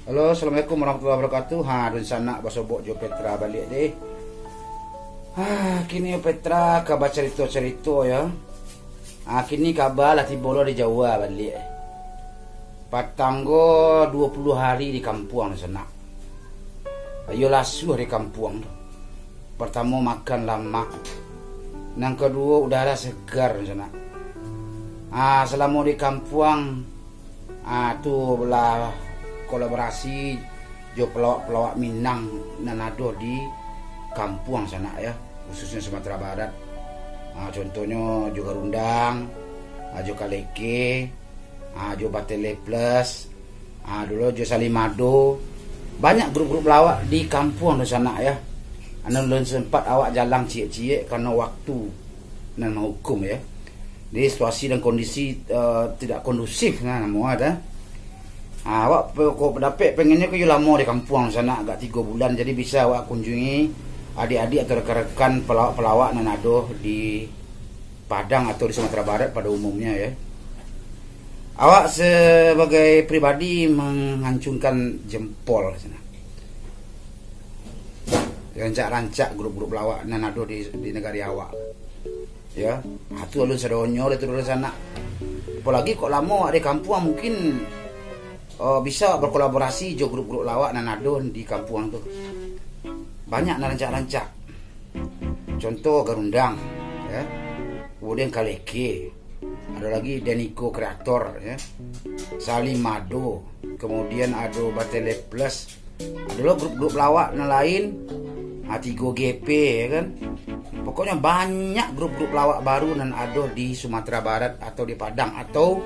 Halo, assalamualaikum warahmatullahi wabarakatuh. Dun sana basobok jo Petra balik deh. Kini Petra kabar cerita-cerita ya. Kini kabar lah tiba di Jawa balik. Patanggo 20 hari di kampung sana. Ayo lasuh di kampung. Pertama makan lama. Yang kedua udara segar sana. Selama di kampung tu belah kolaborasi jo pelawak-pelawak Minang dan Nado di kampung sana ya, khususnya Sumatera Barat. Contohnya juga Rundang, jo Kaleke, jo Batele Plus, dulu jo Salimado. Banyak grup-grup pelawak di kampung di sana ya. Belum sempat awak jalan cie-cie karena waktu dan hukum ya. Di situasi dan kondisi tidak kondusif namun ada. Awak kok dapat pengennya ke lama di kampung sana agak 3 bulan, jadi bisa awak kunjungi adik-adik atau rekan-rekan pelawak Nanado di Padang atau di Sumatera Barat pada umumnya ya. Awak sebagai pribadi menghancurkan jempol sana. Rancak-rancak grup-grup pelawak Nanado di negara awak. Ya, itu alun sedonyo itu dulu sana. Apalagi kok lama awak di kampung mungkin bisa berkolaborasi jo grup-grup lawak Nanado di kampung tuh. Banyak rancak-rancak. Contoh Garundang ya. Kemudian Kaleke. Ada lagi Deniko Kreator ya. Salimado. Kemudian ada Batele Plus. Ada lo grup-grup lawak lain. 3GP ya kan. Pokoknya banyak grup-grup lawak baru dan ada di Sumatera Barat atau di Padang, atau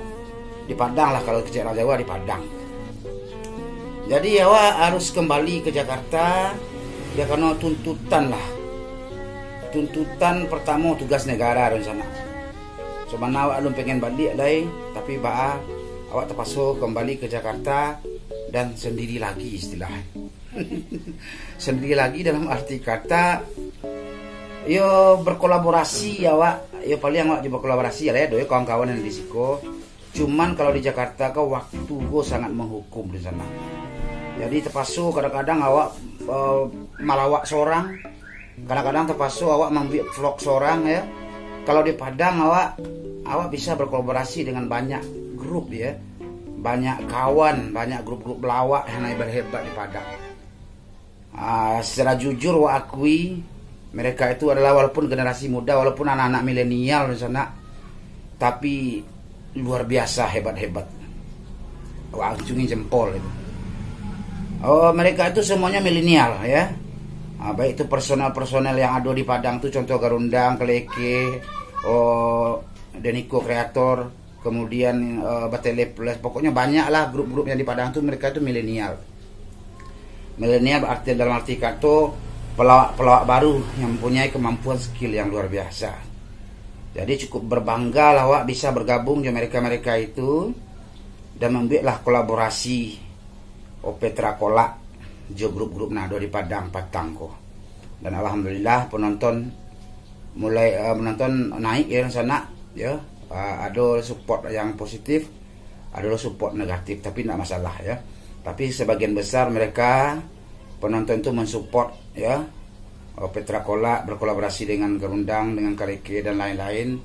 di Padang lah kalau ke Jawa di Padang. Jadi awak harus kembali ke Jakarta ya karena tuntutan lah. Tuntutan pertama tugas negara di sana. Sebenarnya awak belum pengen balik lagi, tapi awak terpaksa kembali ke Jakarta dan sendiri lagi istilahnya. Sendiri lagi dalam arti kata yo berkolaborasi awak, yo paling awak berkolaborasi ya doi kawan-kawan yang di Siko. Cuman kalau di Jakarta ke waktu gue sangat menghukum di sana. Jadi terpaksa kadang-kadang awak malawak seorang, kadang-kadang terpaksa awak membuat vlog seorang ya. Kalau di Padang awak bisa berkolaborasi dengan banyak grup ya, banyak kawan, banyak grup-grup pelawak yang hebat-hebat di Padang. Secara jujur awak akui mereka itu adalah walaupun generasi muda, walaupun anak-anak milenial di sana, tapi luar biasa hebat-hebat. Awak acungi jempol itu. Mereka itu semuanya milenial ya. Baik itu personel-personel yang ada di Padang tuh, contoh Garundang, Kaleke, Deniko Kreator, kemudian Batele Plus, pokoknya banyak lah grup-grup yang di Padang tuh, mereka itu milenial. Milenial berarti dalam arti kata pelawak-pelawak baru yang mempunyai kemampuan skill yang luar biasa. Jadi cukup berbangga lah awak bisa bergabung dengan mereka-mereka itu dan membuatlah kolaborasi Petra Kolak jo grup-grup Nado di Padang Patangko. Dan alhamdulillah penonton mulai menonton naik ya sana ya. Ada support yang positif, ada support negatif, tapi tidak masalah ya. Tapi sebagian besar mereka penonton itu mensupport ya. Petra Kolak berkolaborasi dengan Garundang, dengan Kaleke dan lain-lain.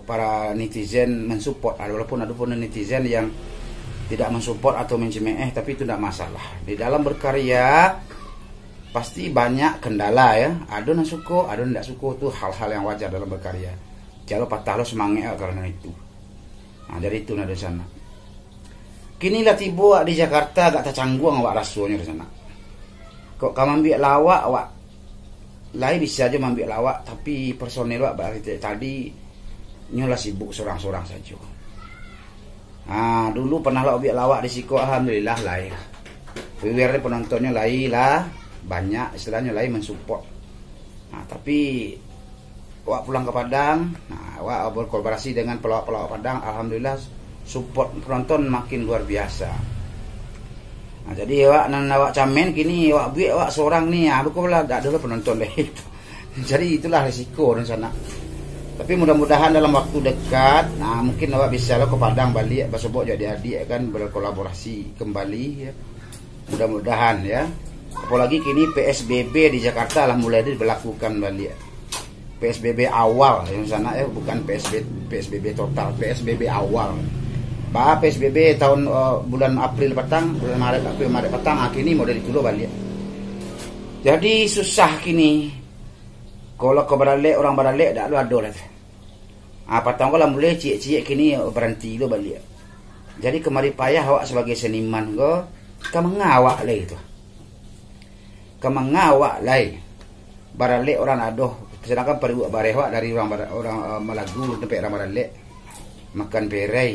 Para netizen mensupport, walaupun ada pun netizen yang tidak mensupport atau mencemeh, tapi itu tidak masalah. Di dalam berkarya pasti banyak kendala ya. Ada yang suka, ada yang tidak suka, itu hal-hal yang wajar dalam berkarya. Kalau patah lo semangat karena itu. Jadi itu ada di sana. Kini lah tiba di Jakarta agak tercanggung awak rasanya di sana. Kok kamu ambil lawak awak lain bisa aja ambil lawak, tapi personel awak berarti tadi nyolah sibuk seorang-seorang saja. Dulu pernah ambil lawak di Siko, alhamdulillah lah ya. Viewernya penontonnya lah banyak, istilahnya lah mensupport. Tapi awak pulang ke Padang, awak berkolaborasi dengan pelawak-pelawak Padang, alhamdulillah support penonton makin luar biasa. Jadi awak camen kini awak seorang nih, aku lah tak ada penonton deh. Jadi itulah risiko di sana. Tapi mudah-mudahan dalam waktu dekat, nah mungkin awak bisa lo ke Padang balik, basebok jadi adik kan berkolaborasi kembali ya. Mudah-mudahan ya. Apalagi kini PSBB di Jakarta lah mulai diberlakukan balik. PSBB awal yang sana ya, bukan PSBB total, PSBB awal. Bah PSBB tahun bulan April petang, bulan Maret petang, kini model itu lo balik. Jadi susah kini. Kalau ke Baralek, orang Baralek tak ada lah. Patang kalau mulai cik-cik kini berhenti lo balik. Jadi kemari payah awak sebagai seniman ko, kemengawak lah itu. Kemengawak lah. Baralek orang adoh, sedangkan perlu barewak dari orang Malagu sampai orang Baralek makan perai.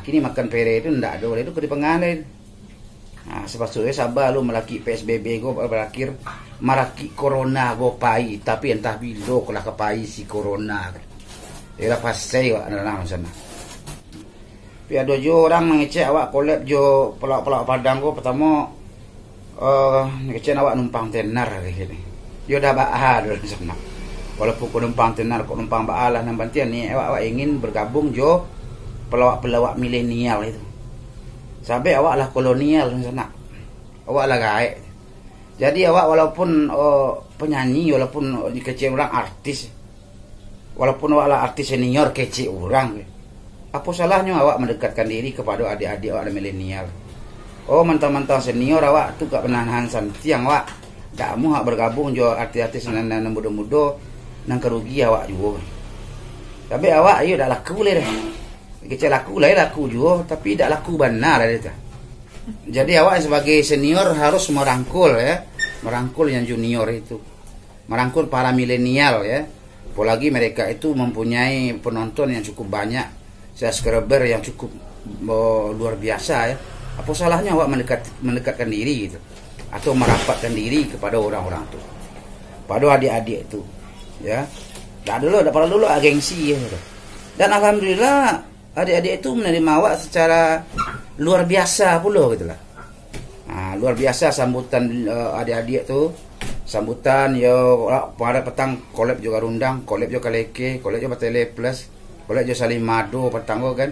Kini makan perai itu ndak ada, itu ke dipengalin. Sepatutnya sabar lu melaki PSBB go berakhir maraki corona go pai, tapi entah bilo kalau kepai si corona. Era pasti wak dalam sana. Tapi ada jo orang mengecek awak kolab jo pelak-pelak Padang go pertama ngecek awak numpang tenar gini. Yo dah baah dalam sana. Walaupun kau numpang tenar, kau numpang baah lah nambantian ni awak ingin bergabung jo pelawak-pelawak milenial itu. Sampai awak lah kolonial sana. Awak lah gaek. Jadi awak walaupun penyanyi, walaupun kecil orang artis, walaupun awak lah artis senior kecil orang, apa salahnya awak mendekatkan diri kepada adik-adik awak milenial? Mentang-mentang senior awak tu gak penahan santiang awak. Tak mau bergabung jo artis-artis nan muda-muda nang kerugi awak juga. Tapi awak ayo dak laku le dah. Kecil laku juga, tapi tidak laku benar ada. Jadi awak sebagai senior harus merangkul ya, merangkul yang junior itu, merangkul para milenial ya. Apalagi mereka itu mempunyai penonton yang cukup banyak, subscriber yang cukup luar biasa ya. Apa salahnya awak mendekatkan diri gitu, atau merapatkan diri kepada orang-orang itu, pada adik-adik itu, ya. Tak perlu gengsi ya. Dan alhamdulillah adik-adik itu menerima awak secara luar biasa pula gitu lah. Luar biasa sambutan adik-adik tu. Sambutan yo pada petang kolab juga rundang, kolab juga kaleke, kolab juga Tele Plus, kolab juga Salim Mado petang kan.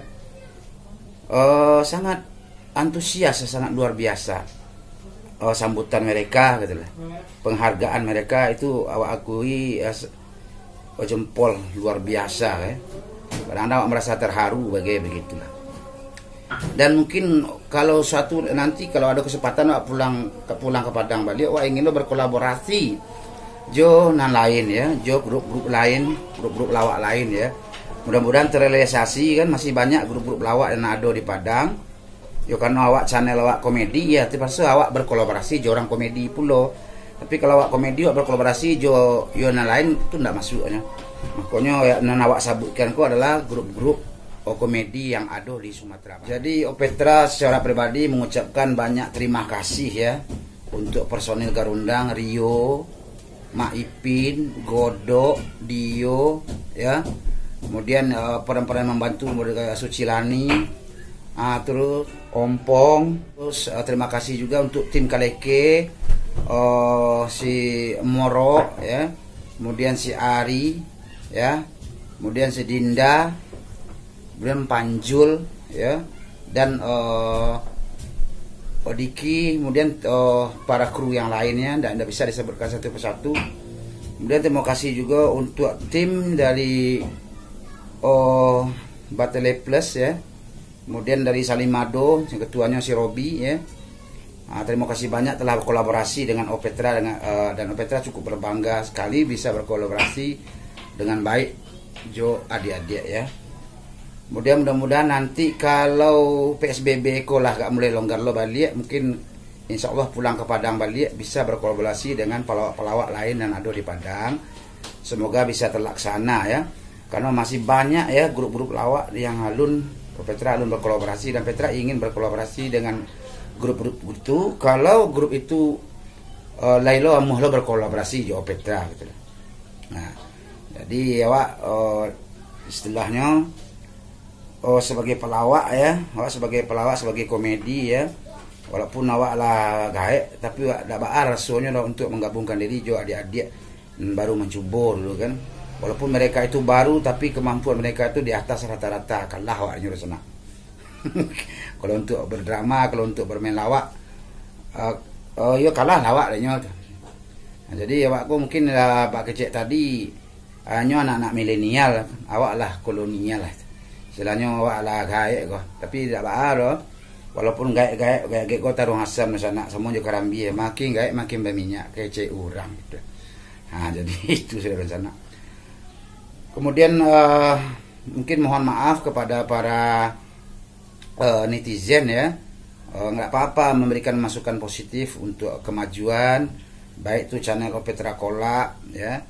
Sangat antusias, sangat luar biasa. Sambutan mereka gitu lah. Penghargaan mereka itu awak akui jempol luar biasa ya. Anda merasa terharu begitulah. Dan mungkin kalau nanti kalau ada kesempatan awak pulang ke Padang balik, awak ingin lo berkolaborasi jo nan lain ya, jo grup-grup lain, grup-grup lawak lain ya. Mudah-mudahan terrealisasi kan, masih banyak grup-grup lawak yang ada di Padang. Yo karena awak channel awak komedi ya, terpaksa awak berkolaborasi jo orang komedi pulo. Tapi kalau awak komedi awak berkolaborasi jo nan lain itu ndak masuknya. Makanya yang awak sebutkan ku adalah grup-grup komedi yang ada di Sumatera Barat. Jadi Opetra secara pribadi mengucapkan banyak terima kasih ya untuk personil Garundang, Rio, Mak Ipin, Godo, Dio ya. Kemudian peran-peran membantu mereka Sucilani, terus Ompong, terus terima kasih juga untuk tim Kaleke, si Moro ya. Kemudian si Ari ya, kemudian si Dinda, kemudian Panjul ya, dan Odiki, kemudian para kru yang lainnya tidak bisa disebutkan satu persatu. Kemudian terima kasih juga untuk tim dari Batele Plus ya, kemudian dari Salim Mado, yang ketuanya si Robi ya. Terima kasih banyak telah berkolaborasi dengan Opetra dan Opetra cukup berbangga sekali bisa berkolaborasi dengan baik jo adik-adik ya. Kemudian mudah-mudahan nanti kalau PSBB lah gak mulai longgar lo balik, mungkin insya Allah pulang ke Padang balik bisa berkolaborasi dengan pelawak-pelawak lain yang ada di Padang. Semoga bisa terlaksana ya, karena masih banyak ya grup-grup lawak yang Petra alun berkolaborasi, dan Petra ingin berkolaborasi dengan grup-grup itu. Kalau grup itu Lailo amuh lo berkolaborasi jo Petra gitu. Nah, jadi awak istilahnya sebagai pelawak ya, awak sebagai pelawak, sebagai komedi ya, walaupun awak lah gaek, tapi awak dak baar rasanya untuk menggabungkan diri jo adik-adik baru mencuba dulu kan. Walaupun mereka itu baru, tapi kemampuan mereka itu di atas rata-rata. Kalah awak nyuruh sana. Kalau untuk berdrama, kalau untuk bermain lawak, yo kalah lawak nyo. Nah, jadi awakku mungkin Pak Kecek tadi nyo anak-anak milenial, awak lah kolonial lah. Istilahnya awak lah gaek kok. Tapi tidak apa walaupun gaek kau taruh asam di sana, semua juga karambi, makin gaek makin berminyak, kecek orang gitu. Nah, jadi itu saya rencana. Kemudian mungkin mohon maaf kepada para netizen ya, nggak apa-apa memberikan masukan positif untuk kemajuan, baik itu channel Opetra Kola ya,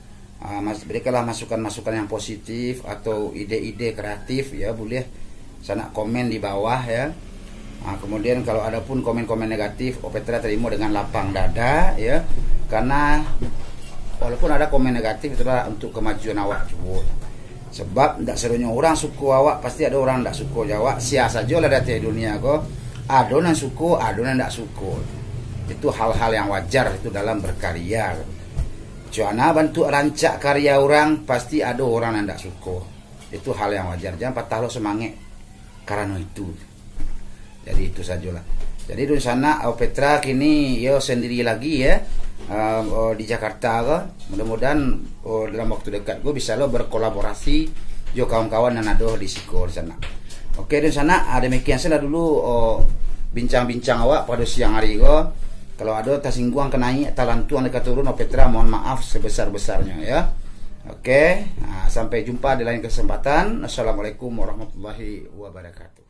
berikanlah masukan-masukan yang positif atau ide-ide kreatif ya, boleh sana komen di bawah ya. Kemudian kalau ada pun komen-komen negatif, Opetra terima dengan lapang dada ya, karena walaupun ada komen negatif itulah untuk kemajuan awak juga. Sebab tidak serunya orang suku awak, pasti ada orang tidak suku Jawa. Sia saja lah dari dunia kok. Ada yang suku, ada yang tidak suku. Itu hal-hal yang wajar itu dalam berkarya. Cuana bantu rancak karya orang, pasti ada orang yang tidak suku. Itu hal yang wajar. Jangan patah lo semangat karena itu. Jadi itu sajalah. Jadi di sana Opetra kini yo sendiri lagi ya. Di Jakarta kok. Mudah-mudahan dalam waktu dekat gue bisa lo berkolaborasi jo kawan-kawan yang ada di Sikor sana. Oke, di sana demikian saja dulu bincang-bincang awak pada siang hari kok. Kalau ada tersinggung kenai talantuan dekat turun Opetra, mohon maaf sebesar-besarnya ya. Oke, sampai jumpa di lain kesempatan. Assalamualaikum warahmatullahi wabarakatuh.